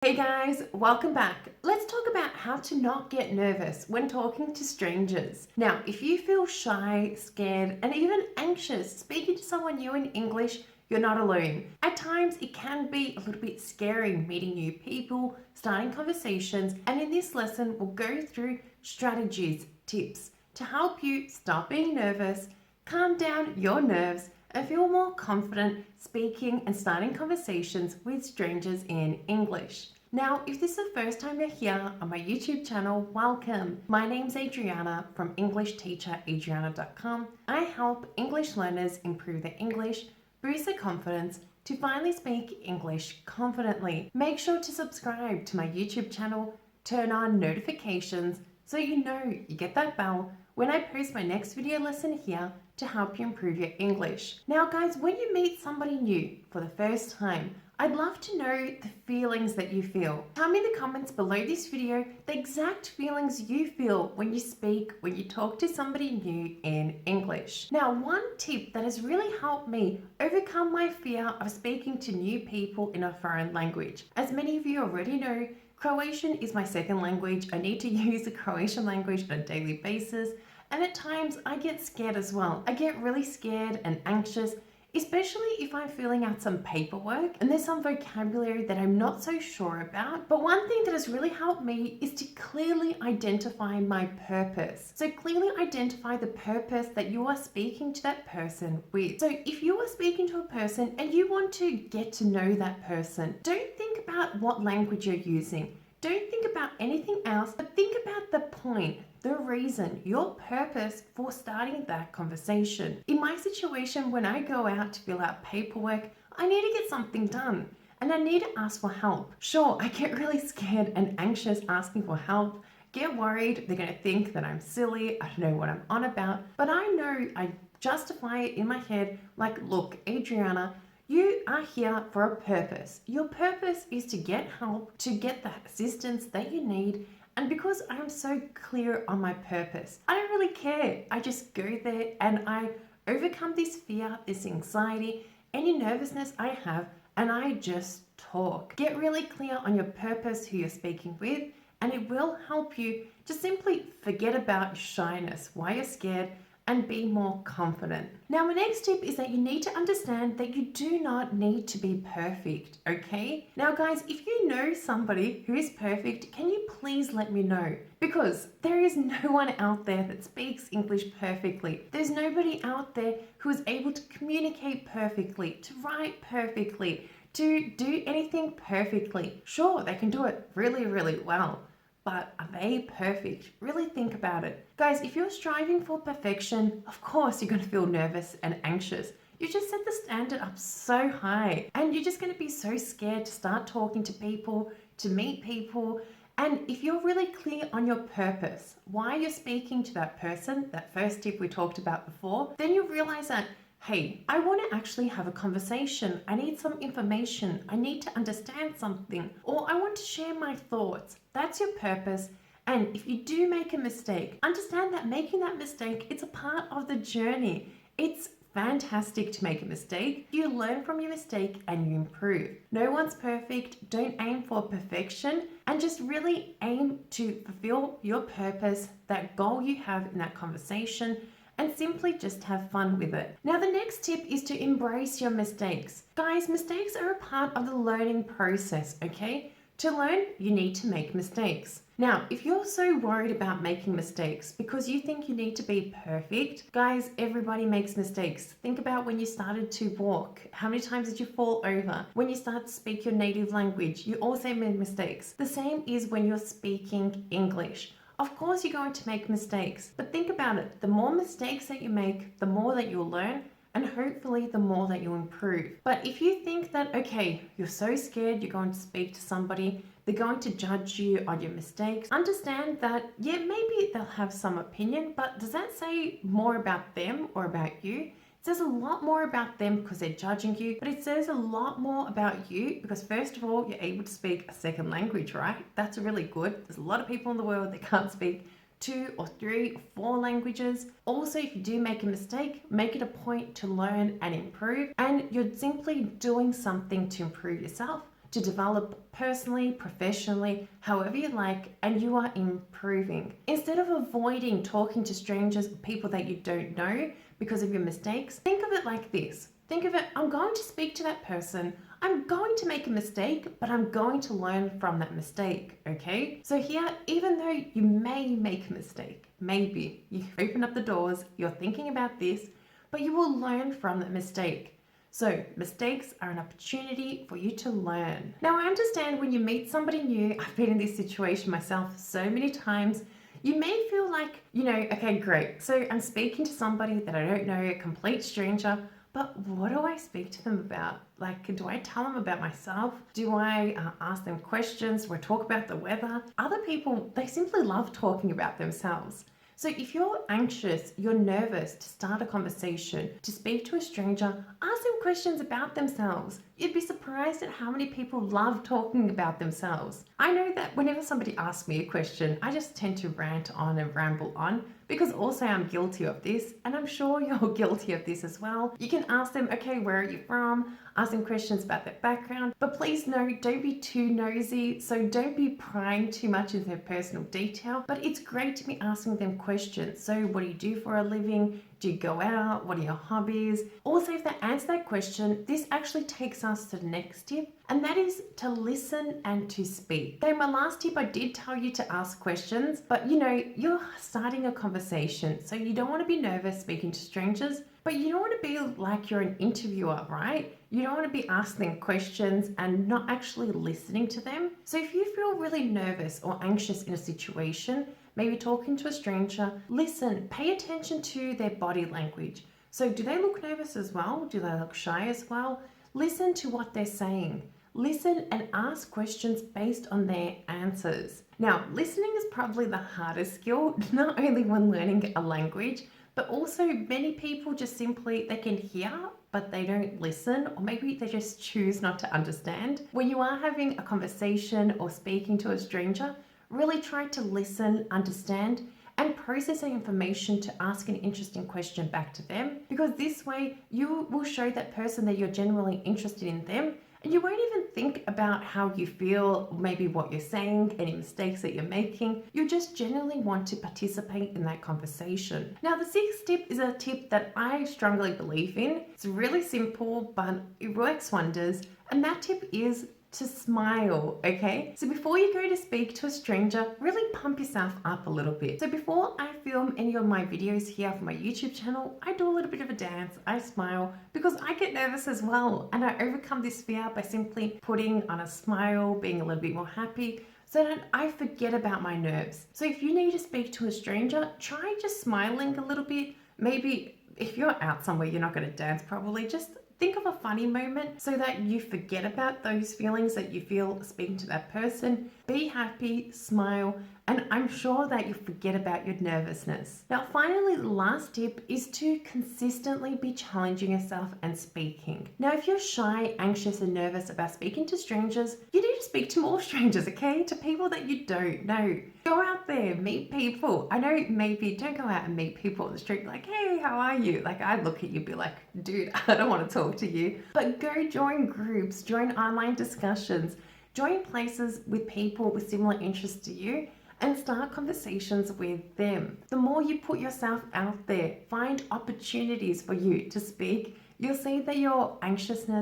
Hey guys, welcome back. Let's talk about how to not get nervous when talking to strangers. Now, if you feel shy, scared, and even anxious speaking to someone new in English, you're not alone. At times, it can be a little bit scary meeting new people, starting conversations, and in this lesson, we'll go through strategies, tips to help you stop being nervous, calm down your nerves, and feel more confident speaking and starting conversations with strangers in English. Now, if this is the first time you're here on my YouTube channel, welcome. My name's Adriana from EnglishTeacherAdriana.com. I help English learners improve their English, boost their confidence to finally speak English confidently. Make sure to subscribe to my YouTube channel, turn on notifications so you know you get that bell when I post my next video lesson here to help you improve your English. Now guys, when you meet somebody new for the first time, I'd love to know the feelings that you feel. Tell me in the comments below this video the exact feelings you feel when you speak, when you talk to somebody new in English. Now, one tip that has really helped me overcome my fear of speaking to new people in a foreign language. As many of you already know, Croatian is my second language. I need to use the Croatian language on a daily basis. And at times I get scared as well. I get really scared and anxious, especially if I'm filling out some paperwork and there's some vocabulary that I'm not so sure about. But one thing that has really helped me is to clearly identify my purpose. So clearly identify the purpose that you are speaking to that person with. So if you are speaking to a person and you want to get to know that person, don't think about what language you're using. Don't think about anything else, but think about the point, the reason, your purpose for starting that conversation. In my situation, when I go out to fill out paperwork, I need to get something done and I need to ask for help. Sure, I get really scared and anxious asking for help, get worried, they're going to think that I'm silly, I don't know what I'm on about, but I know I justify it in my head like, look, Adriana, you are here for a purpose. Your purpose is to get help, to get the assistance that you need. And because I'm so clear on my purpose, I don't really care. I just go there and I overcome this fear, this anxiety, any nervousness I have, and I just talk. Get really clear on your purpose, who you're speaking with, and it will help you just simply forget about shyness, why you're scared, and be more confident. Now, my next tip is that you need to understand that you do not need to be perfect, okay? Now, guys, if you know somebody who is perfect, can you please let me know? Because there is no one out there that speaks English perfectly. There's nobody out there who is able to communicate perfectly, to write perfectly, to do anything perfectly. Sure, they can do it really, really well. But are they perfect? Really think about it. Guys, if you're striving for perfection, of course you're going to feel nervous and anxious. You just set the standard up so high and you're just going to be so scared to start talking to people, to meet people. And if you're really clear on your purpose, why you're speaking to that person, that first tip we talked about before, then you'll realize that, hey, I want to actually have a conversation. I need some information. I need to understand something, or I want to share my thoughts. That's your purpose. And if you do make a mistake, understand that making that mistake, it's a part of the journey. It's fantastic to make a mistake. You learn from your mistake and you improve. No one's perfect. Don't aim for perfection and just really aim to fulfill your purpose, that goal you have in that conversation, and simply just have fun with it. Now, the next tip is to embrace your mistakes. Guys, mistakes are a part of the learning process, okay? To learn, you need to make mistakes. Now, if you're so worried about making mistakes because you think you need to be perfect, guys, everybody makes mistakes. Think about when you started to walk. How many times did you fall over? When you start to speak your native language, you also made mistakes. The same is when you're speaking English. Of course, you're going to make mistakes, but think about it. The more mistakes that you make, the more that you'll learn, and hopefully the more that you'll improve. But if you think that, okay, you're so scared, you're going to speak to somebody, they're going to judge you on your mistakes, understand that, yeah, maybe they'll have some opinion, but does that say more about them or about you? It says a lot more about them because they're judging you, but it says a lot more about you because first of all, you're able to speak a second language, right? That's really good. There's a lot of people in the world that can't speak 2 or 3 or 4 languages. Also, if you do make a mistake, make it a point to learn and improve, and you're simply doing something to improve yourself, to develop personally, professionally, however you like, and you are improving. Instead of avoiding talking to strangers or people that you don't know because of your mistakes, think of it like this. Think of it, I'm going to speak to that person. I'm going to make a mistake, but I'm going to learn from that mistake, okay? So here, even though you may make a mistake, maybe you open up the doors, you're thinking about this, but you will learn from that mistake. So mistakes are an opportunity for you to learn. Now, I understand when you meet somebody new, I've been in this situation myself so many times, you may feel like, okay, great. So I'm speaking to somebody that I don't know, a complete stranger, but what do I speak to them about? Like, do I tell them about myself? Do I ask them questions? Do I talk about the weather? Other people, they simply love talking about themselves. So if you're anxious, you're nervous to start a conversation, to speak to a stranger, ask them questions about themselves. You'd be surprised at how many people love talking about themselves. I know that whenever somebody asks me a question, I just tend to rant on and ramble on, because also I'm guilty of this, and I'm sure you're guilty of this as well. You can ask them, okay, where are you from? Ask them questions about their background, but please don't be too nosy, so don't be prying too much into their personal detail, but it's great to be asking them questions. So what do you do for a living? Do you go out? What are your hobbies? Also, if they answer that question, this actually takes us to the next tip, and that is to listen and to speak. So in my last tip, I did tell you to ask questions, but you're starting a conversation, so you don't want to be nervous speaking to strangers, but you don't want to be like you're an interviewer, right? You don't want to be asking questions and not actually listening to them. So if you feel really nervous or anxious in a situation, maybe talking to a stranger, listen, pay attention to their body language. So do they look nervous as well? Do they look shy as well? Listen to what they're saying. Listen and ask questions based on their answers. Now, listening is probably the hardest skill, not only when learning a language, but also many people just simply, they can hear, but they don't listen, or maybe they just choose not to understand. When you are having a conversation or speaking to a stranger, really try to listen, understand, and process the information to ask an interesting question back to them, because this way you will show that person that you're genuinely interested in them, and you won't even think about how you feel, maybe what you're saying, any mistakes that you're making. You just genuinely want to participate in that conversation. Now, the sixth tip is a tip that I strongly believe in. It's really simple, but it works wonders. And that tip is to smile, okay? So before you go to speak to a stranger, really pump yourself up a little bit. So before I film any of my videos here for my YouTube channel, I do a little bit of a dance, I smile, because I get nervous as well. And I overcome this fear by simply putting on a smile, being a little bit more happy, so that I forget about my nerves. So if you need to speak to a stranger, try just smiling a little bit. Maybe if you're out somewhere, you're not gonna dance probably, just think of a funny moment so that you forget about those feelings that you feel speaking to that person. Be happy, smile, and I'm sure that you forget about your nervousness. Now, finally, the last tip is to consistently be challenging yourself and speaking. Now, if you're shy, anxious, and nervous about speaking to strangers, you need to speak to more strangers, okay? To people that you don't know. Go out there, meet people. I know maybe don't go out and meet people on the street like, hey, how are you? Like, I'd look at you and be like, dude, I don't want to talk to you. But go join groups, join online discussions, join places with people with similar interests to you, and start conversations with them. The more you put yourself out there, find opportunities for you to speak, you'll see that your anxiety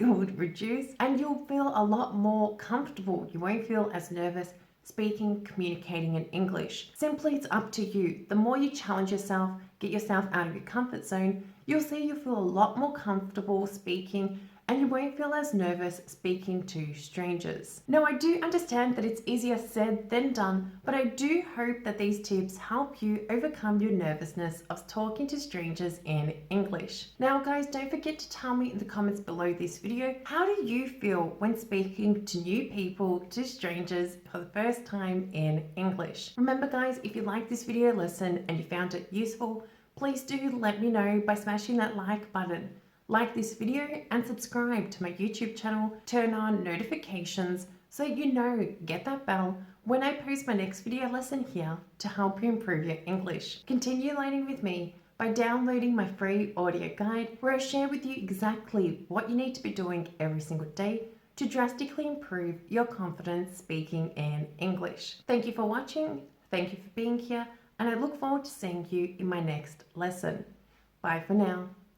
would reduce, and you'll feel a lot more comfortable. You won't feel as nervous speaking, communicating in English. Simply, it's up to you. The more you challenge yourself, get yourself out of your comfort zone, you'll see you'll feel a lot more comfortable speaking, and you won't feel as nervous speaking to strangers. Now, I do understand that it's easier said than done, but I do hope that these tips help you overcome your nervousness of talking to strangers in English. Now, guys, don't forget to tell me in the comments below this video, how do you feel when speaking to new people, to strangers for the first time in English? Remember, guys, if you like this video lesson and you found it useful, please do let me know by smashing that like button. Like this video and subscribe to my YouTube channel, turn on notifications so you know, get that bell when I post my next video lesson here to help you improve your English. Continue learning with me. by downloading my free audio guide where I share with you exactly what you need to be doing every single day to drastically improve your confidence speaking in English. Thank you for watching, thank you for being here, and I look forward to seeing you in my next lesson. Bye for now.